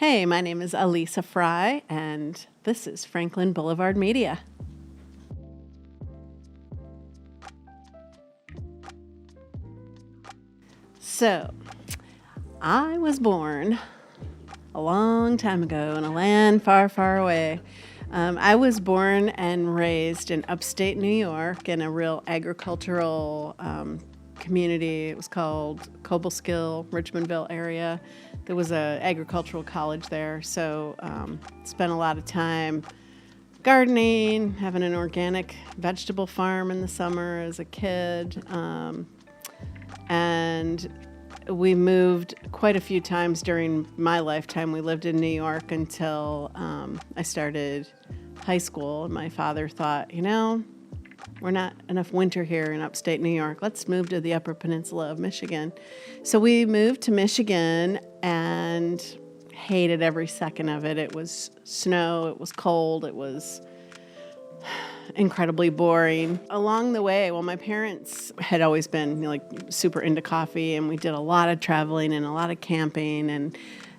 Hey, my name is Alisa Frye, and this is Franklin Boulevard Media. So, I was born a long time ago in a land far, far away. I was born and raised in upstate New York in a real agricultural community. It was called Cobleskill, Richmondville area. There was an agricultural college there, so spent a lot of time gardening, having an organic vegetable farm in the summer as a kid. And we moved quite a few times during my lifetime. We lived in New York until I started high school. And my father thought, we're not enough winter here in upstate New York. Let's move to the Upper Peninsula of Michigan. So we moved to Michigan and hated every second of it. It was snow, it was cold, it was incredibly boring. Along the way, my parents had always been super into coffee, and we did a lot of traveling and a lot of camping, and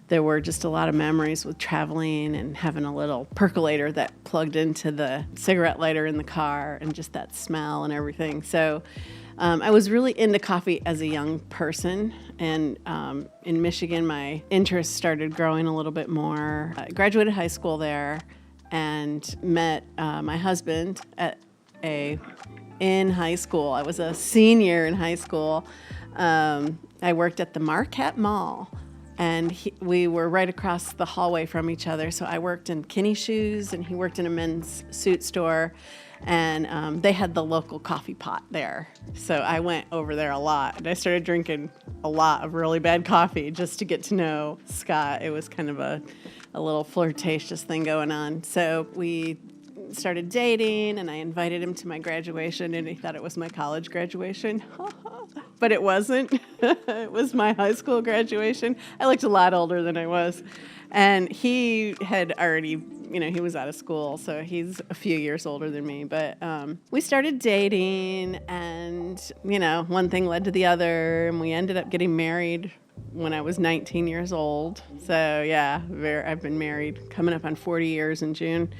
there were just a lot of memories with traveling and having a little percolator that plugged into the cigarette lighter in the car and just that smell and everything. So I was really into coffee as a young person, and in Michigan, my interest started growing a little bit more. I graduated high school there and met my husband in high school. I was a senior in high school. I worked at the Marquette Mall, and we were right across the hallway from each other. So I worked in Kinney Shoes, and he worked in a men's suit store, and they had the local coffee pot there. So I went over there a lot, and I started drinking a lot of really bad coffee just to get to know Scott. It was kind of a little flirtatious thing going on. So we started dating, and I invited him to my graduation, and he thought it was my college graduation. But it wasn't. It was my high school graduation. I looked a lot older than I was. And he had already, he was out of school, so he's a few years older than me. But we started dating, and, one thing led to the other, and we ended up getting married when I was 19 years old. So, yeah, I've been married coming up on 40 years in June.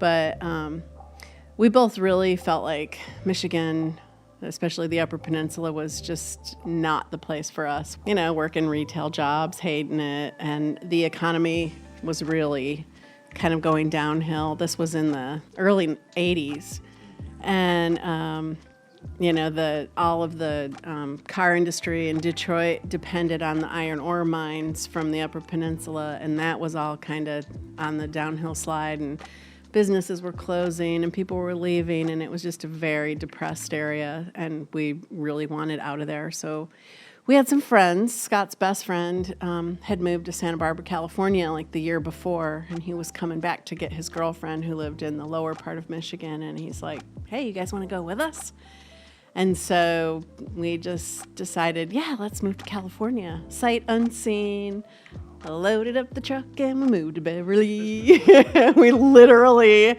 But we both really felt like Michigan, especially the Upper Peninsula, was just not the place for us. Working retail jobs, hating it, and the economy was really kind of going downhill. This was in the early 80s. And, all of the car industry in Detroit depended on the iron ore mines from the Upper Peninsula, and that was all kind of on the downhill slide, and businesses were closing and people were leaving, and it was just a very depressed area, and we really wanted out of there. So we had some friends. Scott's best friend had moved to Santa Barbara, California the year before, and he was coming back to get his girlfriend who lived in the lower part of Michigan, and he's like, hey, you guys want to go with us? And so we just decided, yeah, let's move to California. Sight unseen. Loaded up the truck and we moved to Beverly. We literally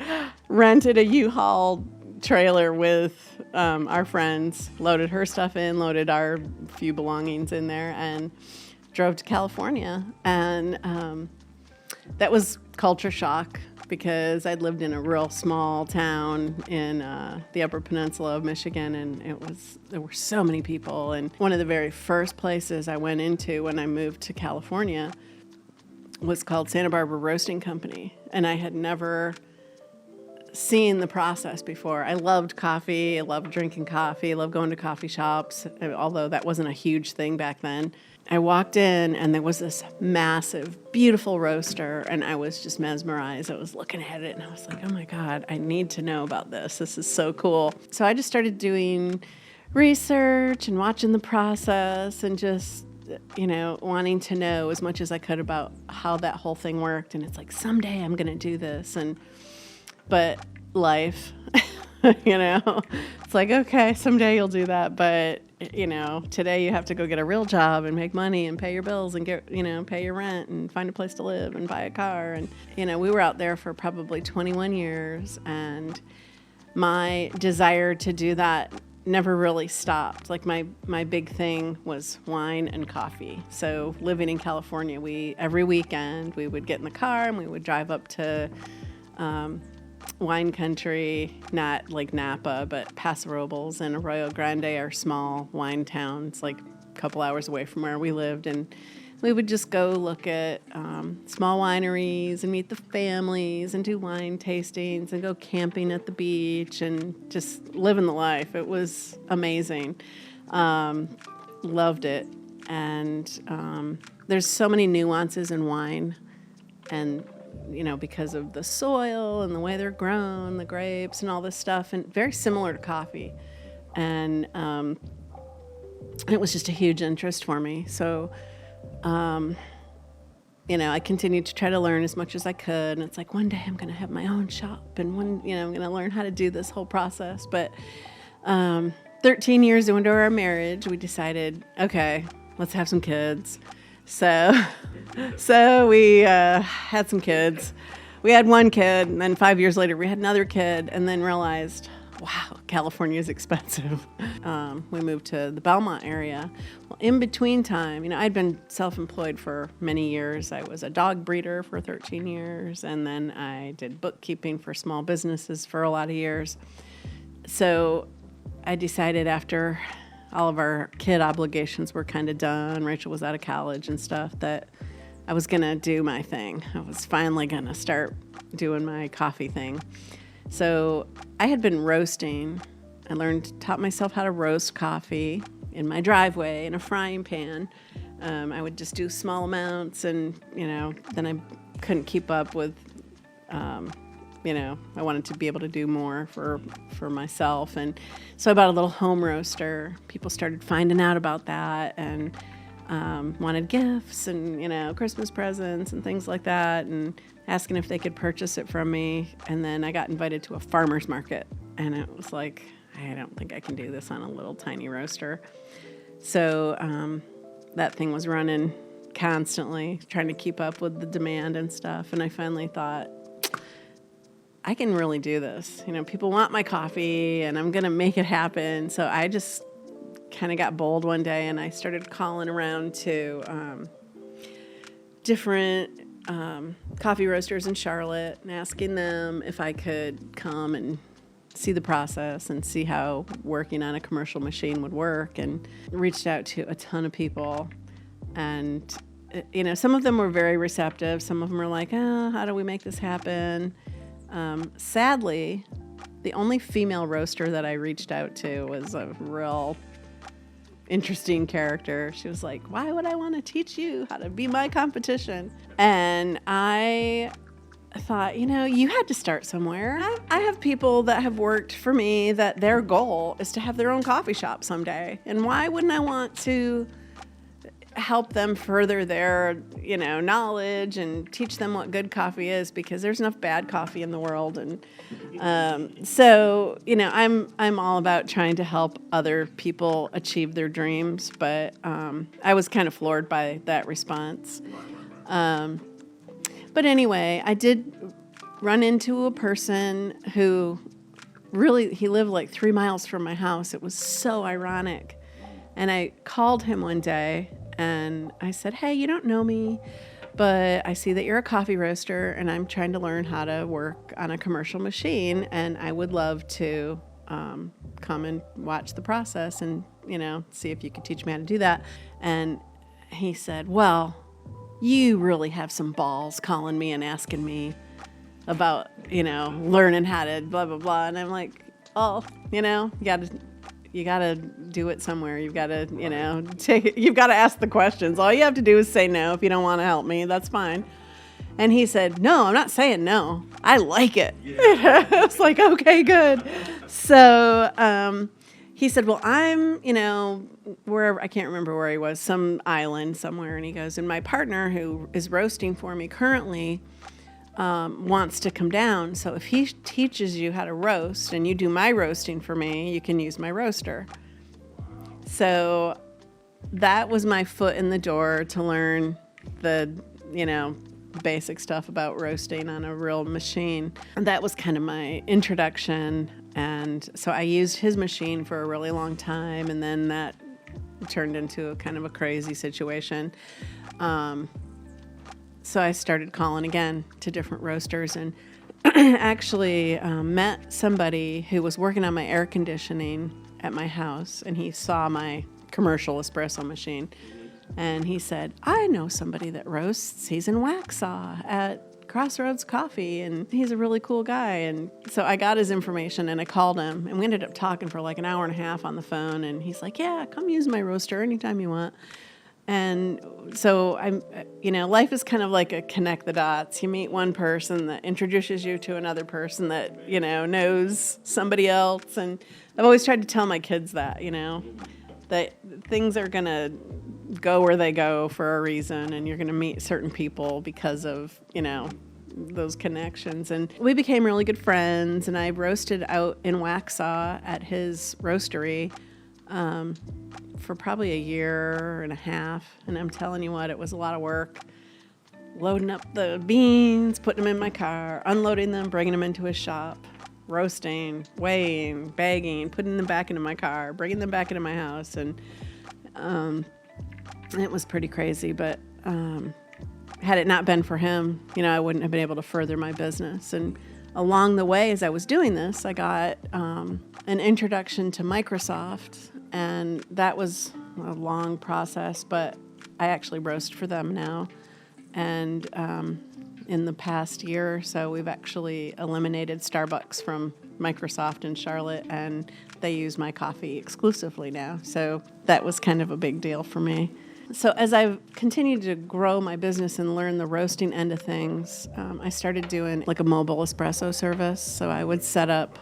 rented a U-Haul trailer with our friends, loaded her stuff in, loaded our few belongings in there, and drove to California. And that was culture shock because I'd lived in a real small town in the Upper Peninsula of Michigan, and there were so many people. And one of the very first places I went into when I moved to California was called Santa Barbara Roasting Company, and I had never seen the process before. I loved coffee. I loved drinking coffee. I loved going to coffee shops, although that wasn't a huge thing back then. I walked in, and there was this massive, beautiful roaster, and I was just mesmerized. I was looking at it, and I was like, oh my God, I need to know about this. This is so cool. So I just started doing research and watching the process and just wanting to know as much as I could about how that whole thing worked. And it's like, someday I'm going to do this. But life, it's like, okay, someday you'll do that. But, today you have to go get a real job and make money and pay your bills and pay your rent and find a place to live and buy a car. And, we were out there for probably 21 years. And my desire to do that never really stopped. Like my big thing was wine and coffee. So living in California, every weekend we would get in the car and we would drive up to wine country, not like Napa, but Paso Robles and Arroyo Grande are small wine towns, like a couple hours away from where we lived. And we would just go look at small wineries and meet the families and do wine tastings and go camping at the beach and just living the life. It was amazing. Loved it. And there's so many nuances in wine, and because of the soil and the way they're grown, the grapes and all this stuff, and very similar to coffee. And it was just a huge interest for me. So, I continued to try to learn as much as I could. And it's like, one day I'm going to have my own shop, and I'm going to learn how to do this whole process. But 13 years into our marriage, we decided, okay, let's have some kids. So we had some kids. We had one kid, and then 5 years later we had another kid, and then realized, wow, California is expensive. We moved to the Belmont area. Well, in between time, I'd been self-employed for many years. I was a dog breeder for 13 years, and then I did bookkeeping for small businesses for a lot of years. So I decided after all of our kid obligations were kind of done, Rachel was out of college and stuff, that I was going to do my thing. I was finally going to start doing my coffee thing. So I had been roasting. I taught myself how to roast coffee in my driveway in a frying pan. I would just do small amounts, and, then I couldn't keep up with, I wanted to be able to do more for myself. And so I bought a little home roaster. People started finding out about that and wanted gifts and, Christmas presents and things like that, and asking if they could purchase it from me. And then I got invited to a farmer's market, and it was like, I don't think I can do this on a little tiny roaster. So that thing was running constantly, trying to keep up with the demand and stuff. And I finally thought, I can really do this. People want my coffee, and I'm going to make it happen. So I just kind of got bold one day, and I started calling around to different coffee roasters in Charlotte and asking them if I could come and see the process and see how working on a commercial machine would work, and reached out to a ton of people. And, some of them were very receptive. Some of them were like, how do we make this happen? Sadly, the only female roaster that I reached out to was a real interesting character. She was like, why would I want to teach you how to be my competition? And I thought, you had to start somewhere. I have people that have worked for me that their goal is to have their own coffee shop someday. And why wouldn't I want to help them further their, knowledge and teach them what good coffee is, because there's enough bad coffee in the world. And so, I'm all about trying to help other people achieve their dreams. But I was kind of floored by that response. But anyway, I did run into a person who he lived like 3 miles from my house. It was so ironic. And I called him one day and I said, hey, you don't know me, but I see that you're a coffee roaster, and I'm trying to learn how to work on a commercial machine, and I would love to come and watch the process and, see if you could teach me how to do that. And he said, well, you really have some balls calling me and asking me about, learning how to blah, blah, blah. And I'm like, oh, you gotta do it somewhere. You've got to, you've got to ask the questions. All you have to do is say no. If you don't want to help me, that's fine. And he said, no, I'm not saying no. I like it. Yeah. I was like, okay, good. So he said, well, I'm, wherever, I can't remember where he was, some island somewhere. And he goes, and my partner who is roasting for me currently wants to come down. So if he teaches you how to roast and you do my roasting for me, you can use my roaster. So that was my foot in the door to learn the, basic stuff about roasting on a real machine. And that was kind of my introduction. And so I used his machine for a really long time, and then that turned into a kind of a crazy situation. So I started calling again to different roasters, and actually met somebody who was working on my air conditioning at my house, and he saw my commercial espresso machine, and he said, I know somebody that roasts. He's in Waxhaw at Crossroads Coffee, and he's a really cool guy. And so I got his information, and I called him, and we ended up talking for like an hour and a half on the phone, and he's like, yeah, come use my roaster anytime you want. And so life is kind of like a connect the dots. You meet one person that introduces you to another person that, knows somebody else. And I've always tried to tell my kids that, that things are going to go where they go for a reason, and you're going to meet certain people because of, those connections. And we became really good friends, and I roasted out in Waxhaw at his roastery for probably a year and a half. And I'm telling you what, it was a lot of work. Loading up the beans, putting them in my car, unloading them, bringing them into his shop, roasting, weighing, bagging, putting them back into my car, bringing them back into my house. And it was pretty crazy, but had it not been for him, I wouldn't have been able to further my business. And along the way, as I was doing this, I got an introduction to Microsoft, and that was a long process, but I actually roast for them now. And in the past year or so, we've actually eliminated Starbucks from Microsoft in Charlotte, and they use my coffee exclusively now. So that was kind of a big deal for me. So as I've continued to grow my business and learn the roasting end of things, I started doing like a mobile espresso service. So I would set up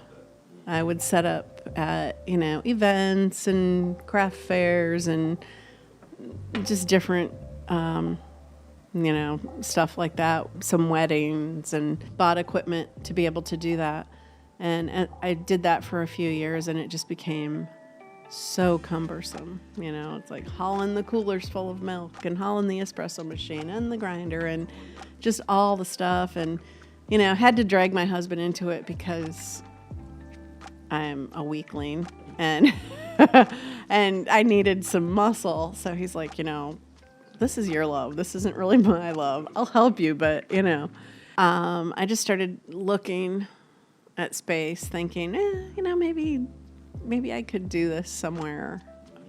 at, events and craft fairs and just different, stuff like that, some weddings, and bought equipment to be able to do that. And I did that for a few years, and it just became so cumbersome. It's like hauling the coolers full of milk and hauling the espresso machine and the grinder and just all the stuff. And, had to drag my husband into it because I'm a weakling and and I needed some muscle. So he's like, this is your love. This isn't really my love. I'll help you, but, I just started looking at space thinking, maybe I could do this somewhere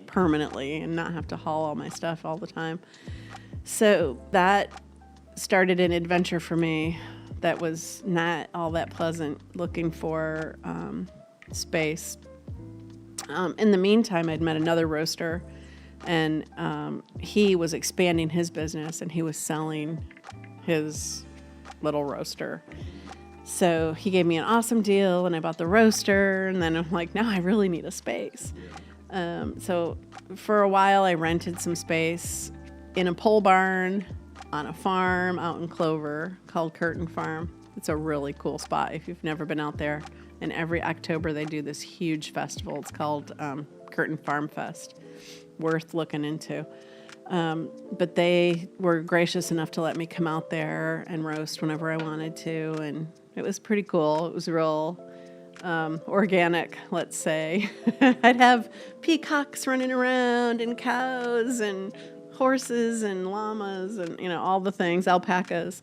permanently and not have to haul all my stuff all the time. So that started an adventure for me that was not all that pleasant, looking for space. In the meantime, I'd met another roaster, and he was expanding his business, and he was selling his little roaster. So he gave me an awesome deal, and I bought the roaster, and then I'm like, now I really need a space. So for a while, I rented some space in a pole barn on a farm out in Clover called Curtin Farm. It's a really cool spot if you've never been out there. And every October, they do this huge festival. It's called Curtin Farm Fest. Worth looking into. But they were gracious enough to let me come out there and roast whenever I wanted to, and it was pretty cool. It was real organic, let's say. I'd have peacocks running around and cows and horses and llamas and, all the things, alpacas.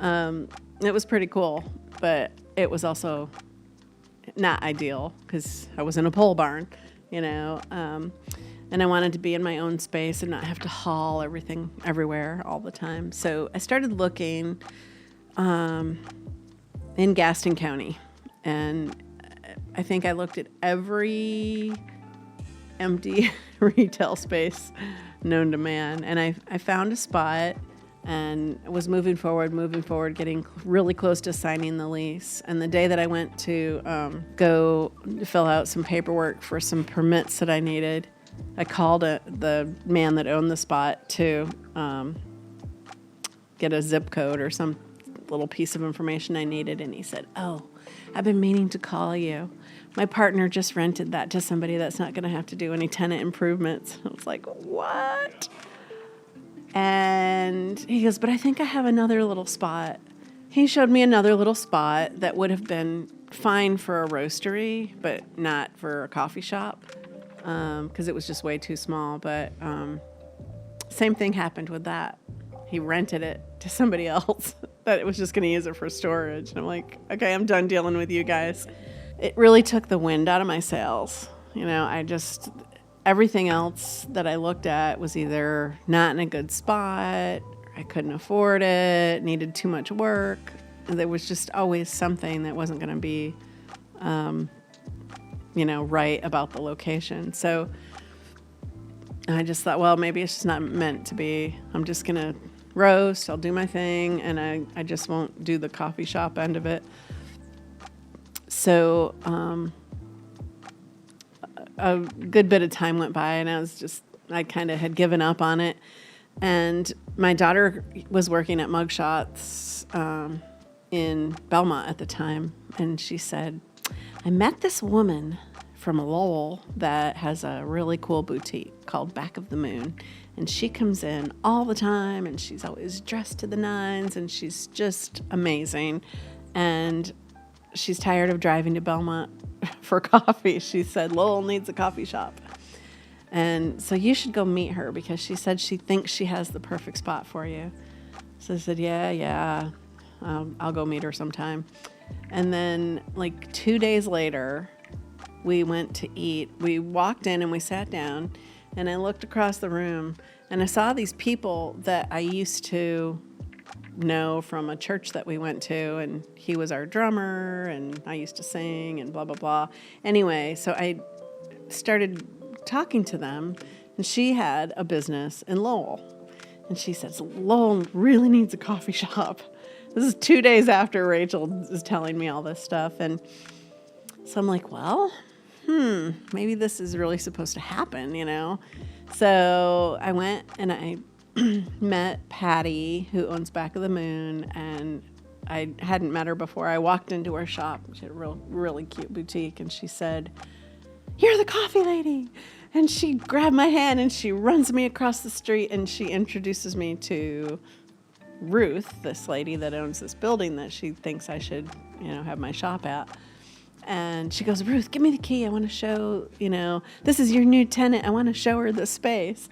It was pretty cool, but it was also not ideal because I was in a pole barn, and I wanted to be in my own space and not have to haul everything everywhere all the time. So I started looking in Gaston County, and I think I looked at every empty retail space known to man, and I found a spot and was moving forward, getting really close to signing the lease. And the day that I went to go fill out some paperwork for some permits that I needed, I called the man that owned the spot to get a zip code or some little piece of information I needed, and he said, "Oh, I've been meaning to call you. My partner just rented that to somebody that's not going to have to do any tenant improvements." I was like, "What?" And he goes, "But I think I have another little spot he showed me another little spot that would have been fine for a roastery, but not for a coffee shop, because it was just way too small. But same thing happened with that. He rented it to somebody else that it was just going to use it for storage. And I'm like, okay, I'm done dealing with you guys. It really took the wind out of my sails. Everything else that I looked at was either not in a good spot, I couldn't afford it, needed too much work. There was just always something that wasn't going to be, right about the location. So I just thought, well, maybe it's just not meant to be. I'm just going to roast, I'll do my thing, and I just won't do the coffee shop end of it. So a good bit of time went by, and I kind of had given up on it. And my daughter was working at Mugshots in Belmont at the time, and she said, I met this woman from Lowell that has a really cool boutique called Back of the Moon, and she comes in all the time, and she's always dressed to the nines, and she's just amazing. And she's tired of driving to Belmont for coffee. She said, Lowell needs a coffee shop. And so you should go meet her, because she said she thinks she has the perfect spot for you. So I said, yeah, I'll go meet her sometime. And then 2 days later, we went to eat. We walked in and we sat down, and I looked across the room and I saw these people that I used to know from a church that we went to, and he was our drummer and I used to sing and blah, blah, blah. Anyway, so I started talking to them, and she had a business in Lowell, and she says, Lowell really needs a coffee shop. This is 2 days after Rachel is telling me all this stuff. And so I'm like, well, maybe this is really supposed to happen, So I went and I met Patty, who owns Back of the Moon, and I hadn't met her before. I walked into her shop. She had a really cute boutique, and she said, you're the coffee lady. And she grabbed my hand and she runs me across the street, and she introduces me to Ruth, this lady that owns this building that she thinks I should, have my shop at. And she goes, Ruth, give me the key. I want to show, this is your new tenant. I want to show her the space.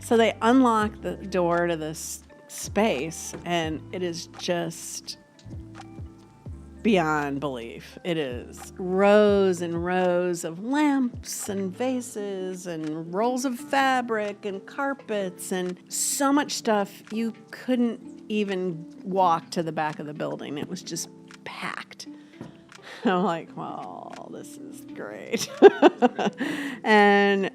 So they unlock the door to this space, and it is just beyond belief. It is rows and rows of lamps and vases and rolls of fabric and carpets and so much stuff you couldn't even walk to the back of the building. It was just packed. I'm like, well, this is great. And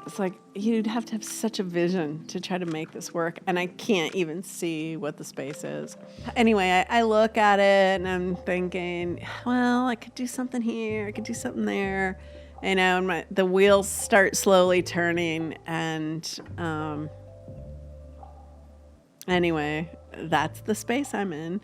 it's like, you'd have to have such a vision to try to make this work. And I can't even see what the space is. Anyway, I look at it and I'm thinking, well, I could do something here. I could do something there. And the wheels start slowly turning. And anyway, that's the space I'm in.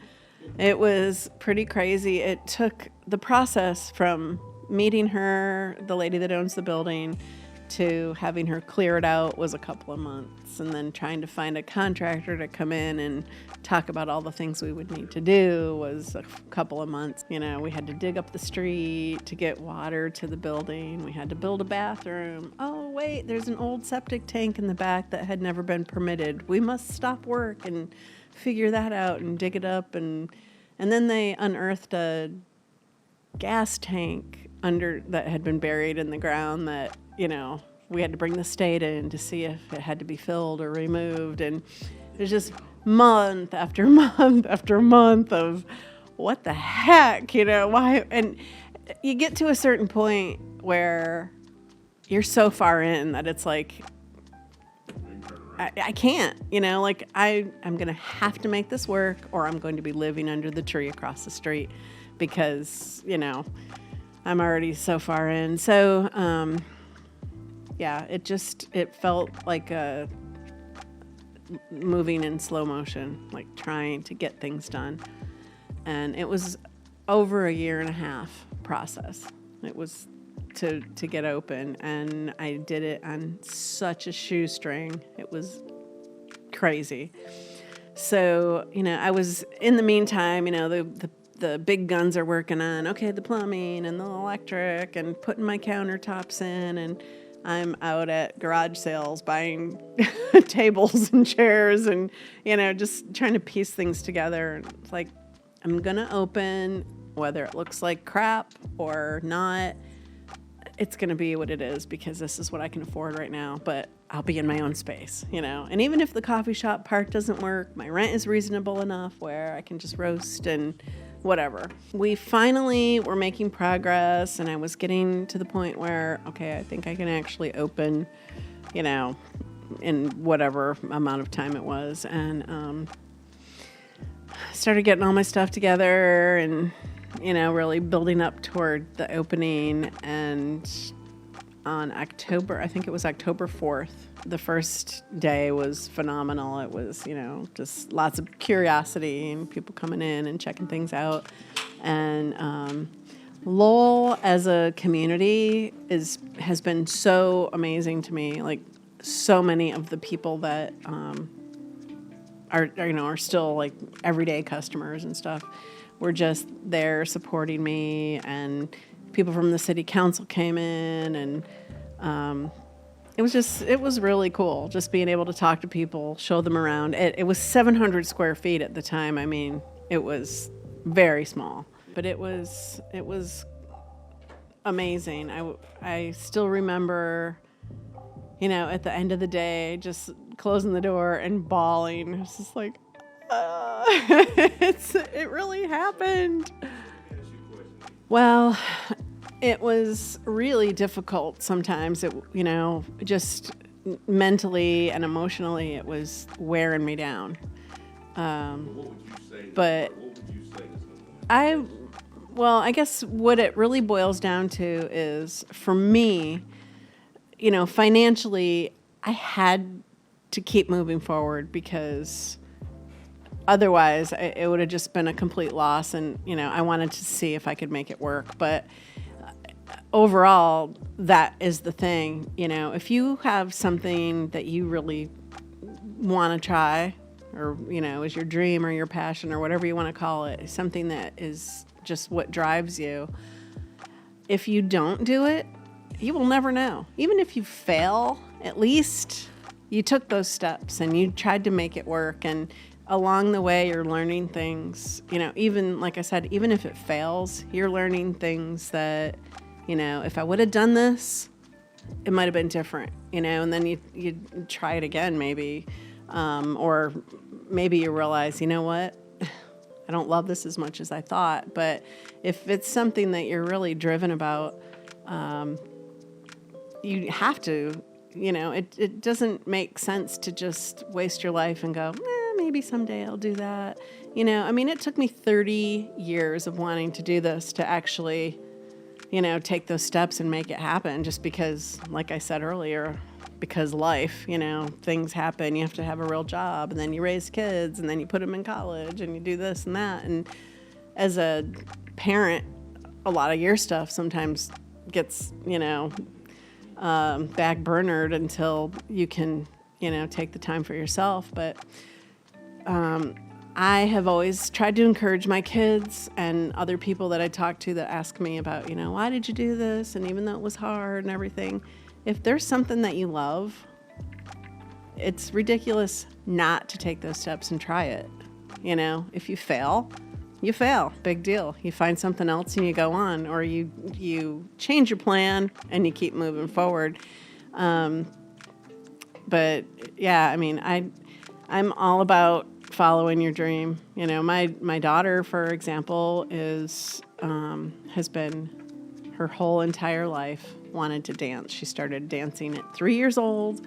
It was pretty crazy. It took the process from meeting her, the lady that owns the building, to having her clear it out was a couple of months, and then trying to find a contractor to come in and talk about all the things we would need to do was a couple of months. We had to dig up the street to get water to the building. We had to build a bathroom. Oh, wait, there's an old septic tank in the back that had never been permitted. We must stop work and figure that out and dig it up. And then they unearthed a gas tank that had been buried in the ground that, we had to bring the state in to see if it had to be filled or removed. And it was just month after month after month of what the heck, why? And you get to a certain point where you're so far in that it's like, I can't, I'm going to have to make this work, or I'm going to be living under the tree across the street because, I'm already so far in. So, it felt like moving in slow motion, like trying to get things done. And it was over a 1.5 year process. It was to get open, and I did it on such a shoestring. It was crazy. So, I was, in the meantime, the big guns are working on, okay, the plumbing and the electric and putting my countertops in, and I'm out at garage sales buying tables and chairs and, just trying to piece things together. And it's like, I'm going to open, whether it looks like crap or not, it's going to be what it is because this is what I can afford right now, but I'll be in my own space, And even if the coffee shop part doesn't work, my rent is reasonable enough where I can just roast and whatever. We finally were making progress, and I was getting to the point where, okay, I think I can actually open, in whatever amount of time it was. And started getting all my stuff together and, really building up toward the opening. And on I think it was October 4th, the first day was phenomenal. It was, just lots of curiosity and people coming in and checking things out. And Lowell as a community has been so amazing to me. Like, so many of the people that are still like everyday customers and stuff were just there supporting me, and people from the city council came in, and it was really cool just being able to talk to people, show them around. It was 700 square feet at the time. I mean, it was very small, but it was amazing. I still remember, at the end of the day, just closing the door and bawling. It's just like, it really happened. Well, it was really difficult sometimes. Just mentally and emotionally, it was wearing me down. But I guess what it really boils down to is, for me, financially, I had to keep moving forward because otherwise it would have just been a complete loss. And, I wanted to see if I could make it work. But overall, that is the thing. If you have something that you really want to try, or, is your dream or your passion or whatever you want to call it, something that is just what drives you, if you don't do it, you will never know. Even if you fail, at least you took those steps and you tried to make it work. And along the way, you're learning things, even like I said, even if it fails, you're learning things that, if I would have done this, it might have been different, and then you try it again, maybe. Or maybe you realize, you know what? I don't love this as much as I thought. But if it's something that you're really driven about, you have to, it doesn't make sense to just waste your life and go, maybe someday I'll do that. It took me 30 years of wanting to do this to actually, take those steps and make it happen, just because, like I said earlier, because life, things happen. You have to have a real job, and then you raise kids, and then you put them in college, and you do this and that. And as a parent, a lot of your stuff sometimes gets, back burnered until you can, take the time for yourself. But I have always tried to encourage my kids and other people that I talk to that ask me about, why did you do this? And even though it was hard and everything, if there's something that you love, it's ridiculous not to take those steps and try it. If you fail, you fail. Big deal. You find something else and you go on, or you change your plan and you keep moving forward. But yeah, I'm all about following your dream. My daughter, for example, has been her whole entire life wanted to dance. She started dancing at 3 years old,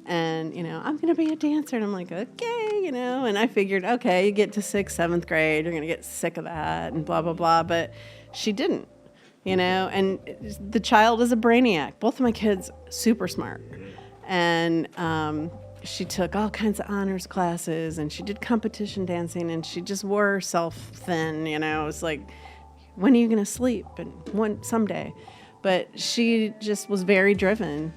and I'm gonna be a dancer, and I'm like, okay, and I figured, okay, you get to 6th, 7th grade, you're gonna get sick of that and blah blah blah. But she didn't, and the child is a brainiac. Both of my kids super smart, and she took all kinds of honors classes, and she did competition dancing, and she just wore herself thin. It was like, when are you going to sleep? And someday. But she just was very driven.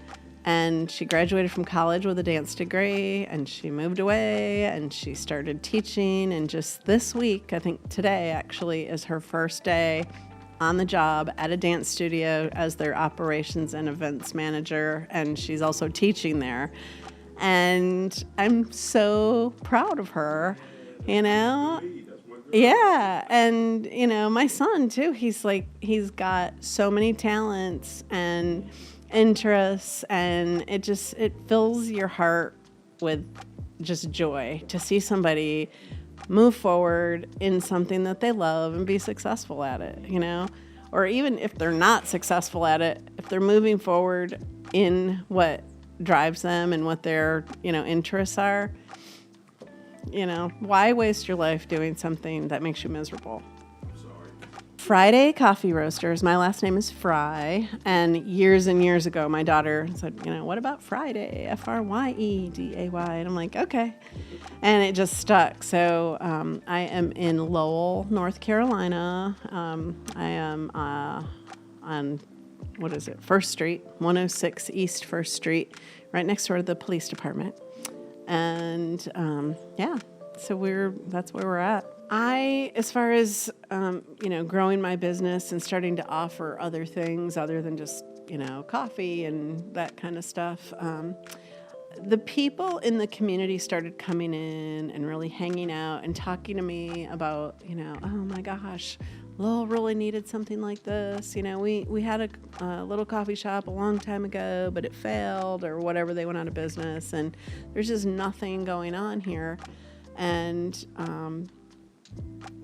And she graduated from college with a dance degree, and she moved away, and she started teaching. And just this week, I think today actually, is her first day on the job at a dance studio as their operations and events manager. And she's also teaching there. And I'm so proud of her, you know? Yeah. And, you know, my son too, he's got so many talents and interests, and it fills your heart with just joy to see somebody move forward in something that they love and be successful at it, you know? Or even if they're not successful at it, if they're moving forward in what drives them and what their, you know, interests are, you know, why waste your life doing something that makes you miserable? Fryeday Coffee Roasters. My last name is Frye, and years ago, my daughter said, you know, what about Fryeday? Fryeday. And I'm like, okay. And it just stuck. So I am in Lowell, North Carolina. I am on, what is it, 1st Street, 106 East 1st Street, right next door to the police department. And yeah, so that's where we're at. As far as, you know, growing my business and starting to offer other things other than just, you know, coffee and that kind of stuff, the people in the community started coming in and really hanging out and talking to me about, you know, oh my gosh, Lowell really needed something like this. You know, we had a little coffee shop a long time ago, but it failed or whatever. They went out of business, and there's just nothing going on here. And,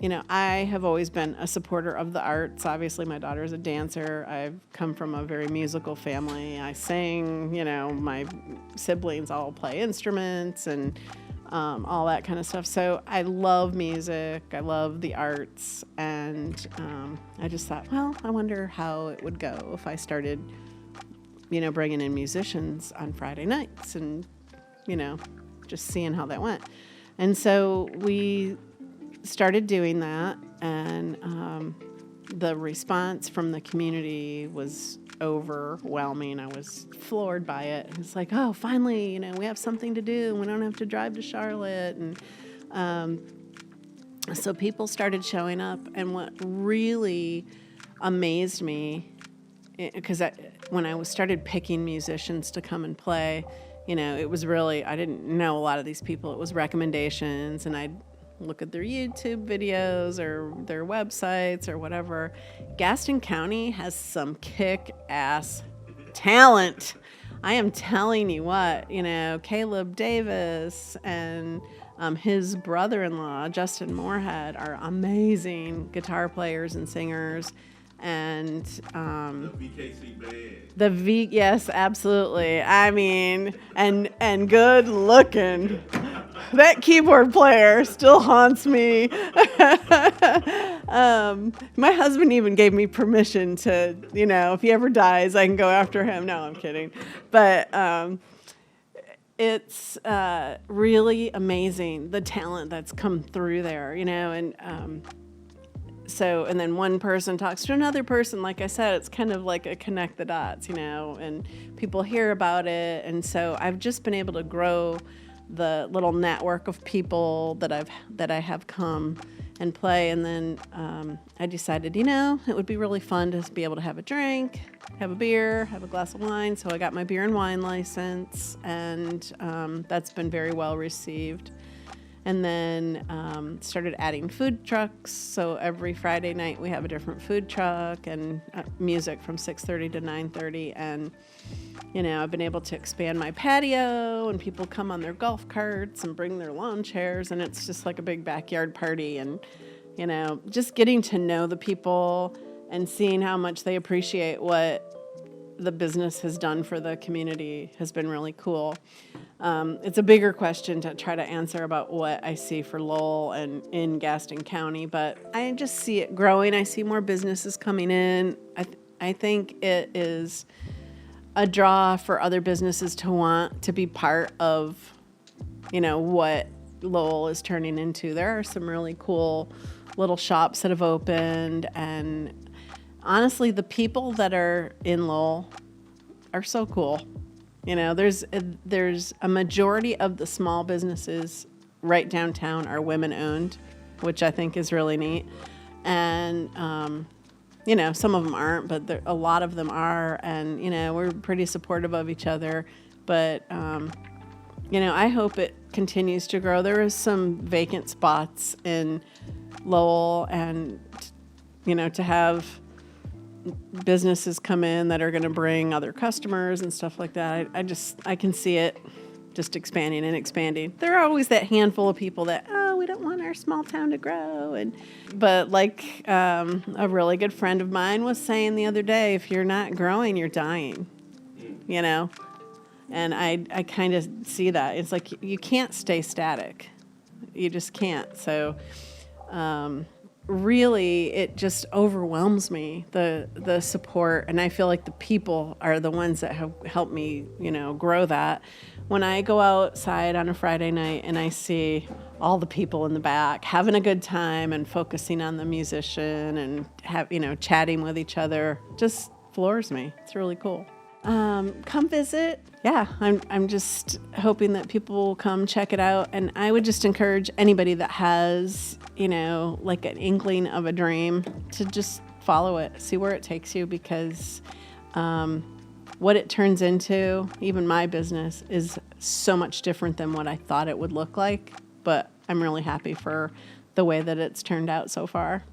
you know, I have always been a supporter of the arts. Obviously, my daughter is a dancer. I've come from a very musical family. I sing, you know, my siblings all play instruments and all that kind of stuff. So I love music. I love the arts. And I just thought, well, I wonder how it would go if I started, you know, bringing in musicians on Friday nights and, you know, just seeing how that went. And so we started doing that, and the response from the community was overwhelming. I was floored by it. It's like, oh, finally, you know, we have something to do, and we don't have to drive to Charlotte. And so people started showing up, and what really amazed me, because when I started picking musicians to come and play, you know, it was really, I didn't know a lot of these people. It was recommendations, and I'd look at their YouTube videos or their websites or whatever. Gaston County has some kick-ass talent. I am telling you what, you know, Caleb Davis and his brother-in-law, Justin Moorhead, are amazing guitar players and singers. And the VKC band. Yes, absolutely. I mean, and good looking. That keyboard player still haunts me. My husband even gave me permission to, you know, if he ever dies, I can go after him. No, I'm kidding. But it's really amazing, the talent that's come through there, you know, and so, and then one person talks to another person. Like I said, it's kind of like a connect the dots, you know, and people hear about it. And so I've just been able to grow the little network of people that I have come and play. And then I decided, you know, it would be really fun to be able to have a drink, have a beer, have a glass of wine. So I got my beer and wine license, and that's been very well received. And then started adding food trucks. So every Friday night we have a different food truck, and music from 6:30 to 9:30. And, you know, I've been able to expand my patio, and people come on their golf carts and bring their lawn chairs, and it's just like a big backyard party. And, you know, just getting to know the people and seeing how much they appreciate what the business has done for the community has been really cool. It's a bigger question to try to answer about what I see for Lowell and in Gaston County, but I just see it growing. I see more businesses coming in. I think it is a draw for other businesses to want to be part of, you know, what Lowell is turning into. There are some really cool little shops that have opened, and honestly, the people that are in Lowell are so cool. There's a majority of the small businesses right downtown are women owned, which I think is really neat. And, some of them aren't, but a lot of them are. And, we're pretty supportive of each other. But, I hope it continues to grow. There is some vacant spots in Lowell, and, to have businesses come in that are going to bring other customers and stuff like that. I can see it just expanding and expanding. There are always that handful of people that, we don't want our small town to grow. But like a really good friend of mine was saying the other day, if you're not growing, you're dying, And I kind of see that. It's like you can't stay static. You just can't. So really, it just overwhelms me, the support. And I feel like the people are the ones that have helped me, grow that. When I go outside on a Friday night and I see all the people in the back having a good time and focusing on the musician and chatting with each other, just floors me. It's really cool. Come visit. Yeah, I'm just hoping that people will come check it out. And I would just encourage anybody that has, like an inkling of a dream to just follow it, see where it takes you, because what it turns into, even my business, is so much different than what I thought it would look like. But I'm really happy for the way that it's turned out so far.